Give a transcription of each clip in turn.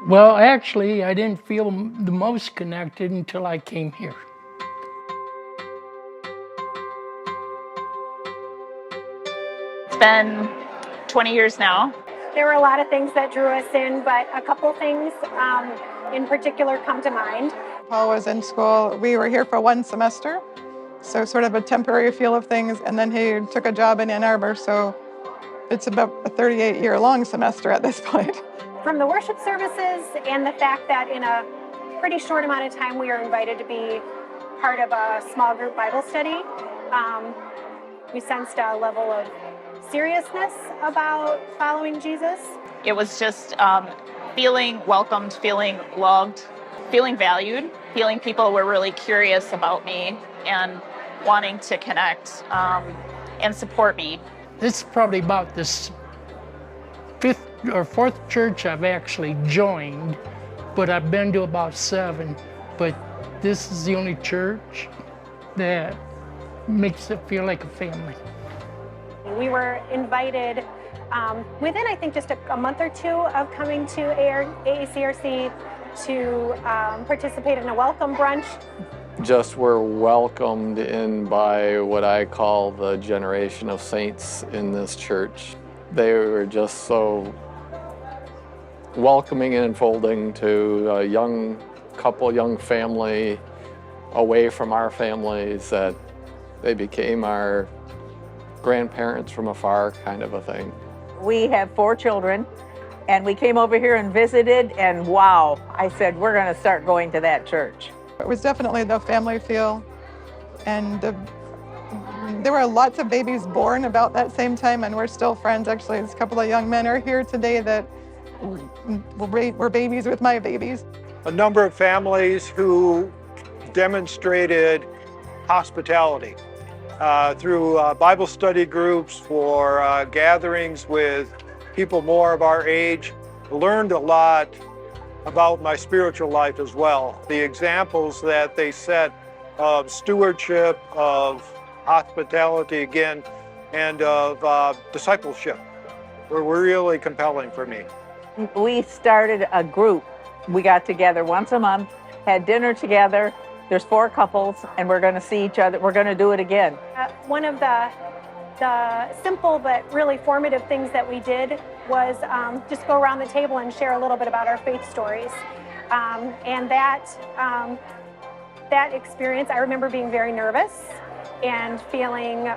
Well, actually, I didn't feel the most connected until I came here. It's been 20 years now. There were a lot of things that drew us in, but a couple things in particular come to mind. Paul was in school. We were here for one semester, so sort of a temporary feel of things, and then he took a job in Ann Arbor, so it's about a 38-year-long semester at this point. From the worship services and the fact that in a pretty short amount of time we were invited to be part of a small group Bible study, we sensed a level of seriousness about following Jesus. It was just feeling welcomed, feeling loved, feeling valued, feeling people were really curious about me and wanting to connect and support me. This is probably about the fifth or fourth church I've actually joined, but I've been to about 7. But this is the only church that makes it feel like a family. We were invited within, I think, just a month or two of coming to AACRC to participate in a welcome brunch. Just were welcomed in by what I call the generation of saints in this church. They were just so welcoming and enfolding to a young couple, young family away from our families, that they became our grandparents from afar kind of a thing. We have 4 children, and we came over here and visited, and wow, I said, we're going to start going to that church. It was definitely the family feel, and there were lots of babies born about that same time, and we're still friends. Actually, a couple of young men are here today that were babies with my babies. A number of families who demonstrated hospitality through Bible study groups, for gatherings with people more of our age. Learned a lot about my spiritual life as well. The examples that they set of stewardship, of hospitality again, and of discipleship were really compelling for me. We started a group. We got together once a month, had dinner together. There's 4 couples, and we're going to see each other. We're going to do it again. One of the simple but really formative things that we did was just go around the table and share a little bit about our faith stories. And that experience, I remember being very nervous and feeling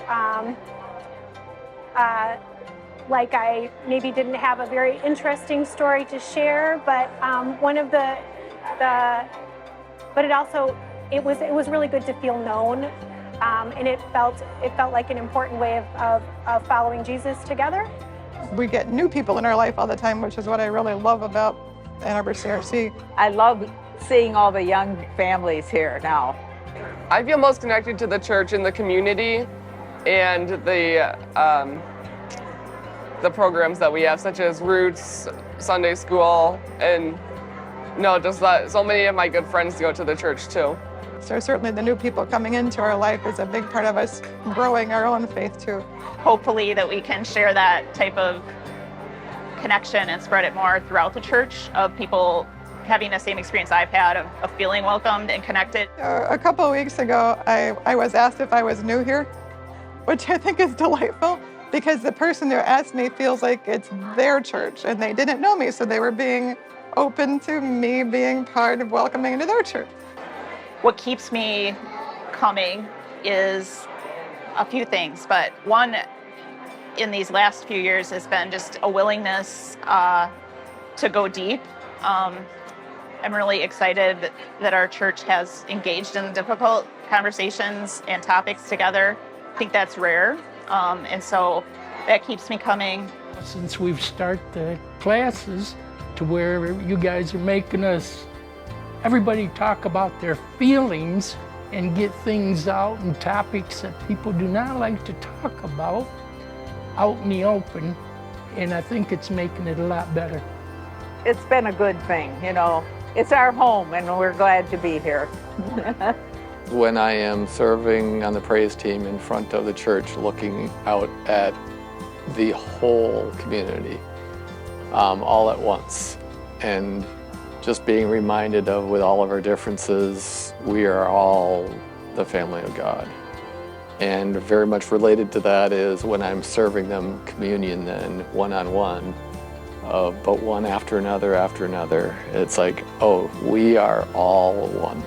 like I maybe didn't have a very interesting story to share, but it was really good to feel known, and it felt like an important way of following Jesus together. We get new people in our life all the time, which is what I really love about Ann Arbor CRC. I love seeing all the young families here now. I feel most connected to the church and the community and the programs that we have, such as Roots, Sunday School, and just that so many of my good friends go to the church too. So certainly the new people coming into our life is a big part of us growing our own faith too. Hopefully that we can share that type of connection and spread it more throughout the church, of people having the same experience I've had of feeling welcomed and connected. A couple of weeks ago, I was asked if I was new here, which I think is delightful, because the person who asked me feels like it's their church and they didn't know me, so they were being open to me being part of welcoming into their church. What keeps me coming is a few things, but one in these last few years has been just a willingness to go deep. I'm really excited that our church has engaged in difficult conversations and topics together. I think that's rare, and so that keeps me coming. Since we've started the classes to where you guys are making everybody talk about their feelings and get things out and topics that people do not like to talk about out in the open, and I think it's making it a lot better. It's been a good thing, It's our home, and we're glad to be here. When I am serving on the praise team in front of the church, looking out at the whole community all at once, and just being reminded of, with all of our differences, we are all the family of God. And very much related to that is when I'm serving them communion then one-on-one, but one after another, it's like, oh, we are all one.